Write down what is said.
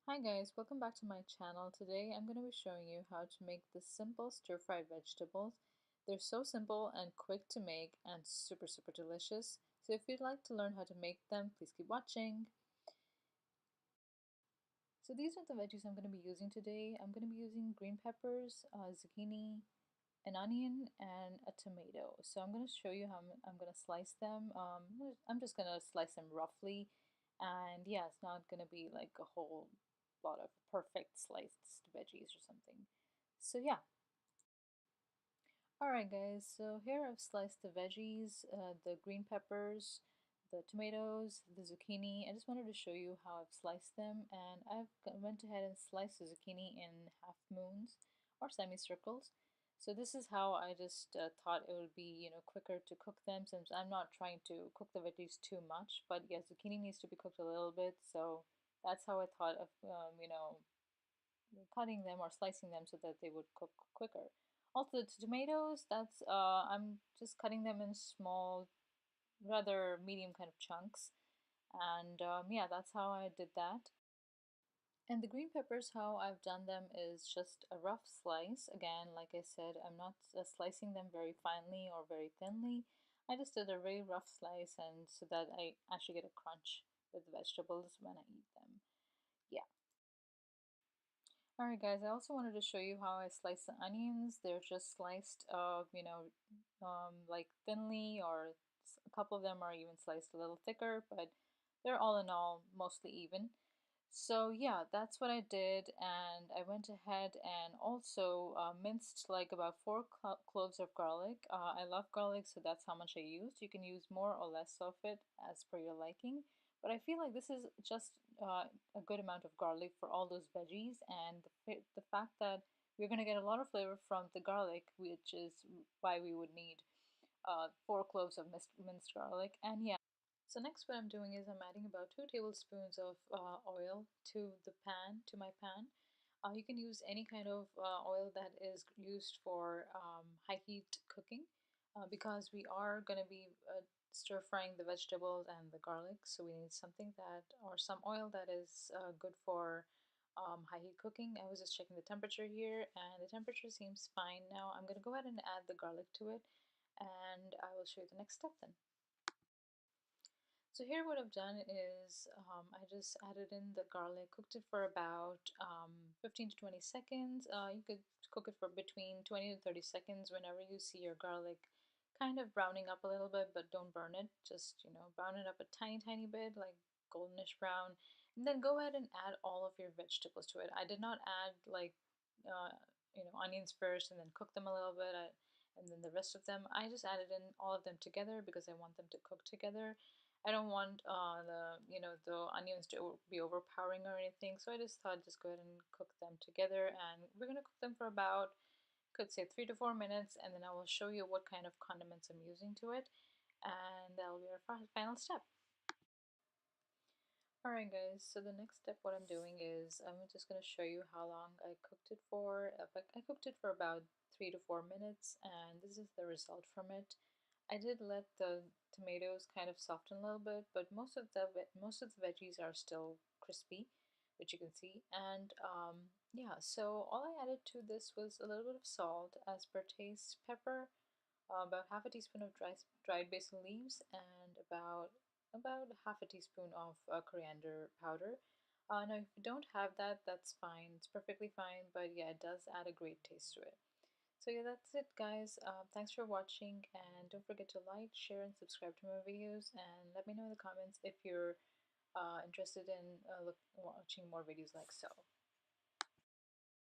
Hi guys, welcome back to my channel. Today I'm going to be showing you how to make the simple stir-fried vegetables. They're so simple and quick to make and super delicious. So if you'd like to learn how to make them, please keep watching. So these are the veggies I'm going to be using today. I'm going to be using green peppers, zucchini, an onion, and a tomato. So I'm going to show you how I'm going to slice them. I'm just going to slice them roughly. And yeah, it's not going to be like a whole lot of perfect sliced veggies or something. So yeah. Alright guys, so here I've sliced the veggies, the green peppers, the tomatoes, the zucchini. I just wanted to show you how I've sliced them, and I've went ahead and sliced the zucchini in half moons or semicircles. So this is how I just thought it would be, quicker to cook them, since I'm not trying to cook the veggies too much. But yes, zucchini needs to be cooked a little bit, so that's how I thought of, cutting them or slicing them so that they would cook quicker. Also, the tomatoes, that's I'm just cutting them in small, rather medium kind of chunks, and yeah, that's how I did that. And the green peppers, how I've done them is just a rough slice. Again, like I said, I'm not slicing them very finely or very thinly. I just did a very rough slice, and so that I actually get a crunch with the vegetables when I eat them. Yeah. Alright guys, I also wanted to show you how I slice the onions. They're just sliced, like thinly, or a couple of them are even sliced a little thicker, but they're all in all mostly even. So yeah, that's what I did, and I went ahead and also minced like about four cloves of garlic. I love garlic, so that's how much I used. You can use more or less of it as per your liking, but I feel like this is just a good amount of garlic for all those veggies, and the fact that we're going to get a lot of flavor from the garlic, which is why we would need four cloves of minced garlic, and yeah. So next what I'm doing is I'm adding about 2 tablespoons of oil to my pan. You can use any kind of oil that is used for high heat cooking, because we are going to be stir frying the vegetables and the garlic, so we need something that, or some oil that is good for high heat cooking. I was just checking the temperature here, and the temperature seems fine now. I'm going to go ahead and add the garlic to it, and I will show you the next step then. So here what I've done is I just added in the garlic, cooked it for about 15 to 20 seconds. You could cook it for between 20 to 30 seconds whenever you see your garlic kind of browning up a little bit, but don't burn it. Just, brown it up a tiny bit, like goldenish brown. And then go ahead and add all of your vegetables to it. I did not add like, uh, onions first and then cook them a little bit. And then the rest of them, I just added in all of them together because I want them to cook together. I don't want the onions to be overpowering or anything, so I just thought just go ahead and cook them together, and we're gonna cook them for about, could say 3 to 4 minutes, and then I will show you what kind of condiments I'm using to it, and that'll be our final step. Alright guys, so the next step what I'm doing is I'm just going to show you how long I cooked it for. I cooked it for about 3 to 4 minutes, and this is the result from it. I did let the tomatoes kind of soften a little bit, but most of the veggies are still crispy, which you can see. And yeah, so all I added to this was a little bit of salt as per taste, pepper, about half a teaspoon of dried basil leaves, and about half a teaspoon of coriander powder. Now, if you don't have that, that's fine. It's perfectly fine, but yeah, it does add a great taste to it. So yeah, that's it guys. Thanks for watching, and don't forget to like, share, and subscribe to my videos, and let me know in the comments if you're interested in watching more videos like so.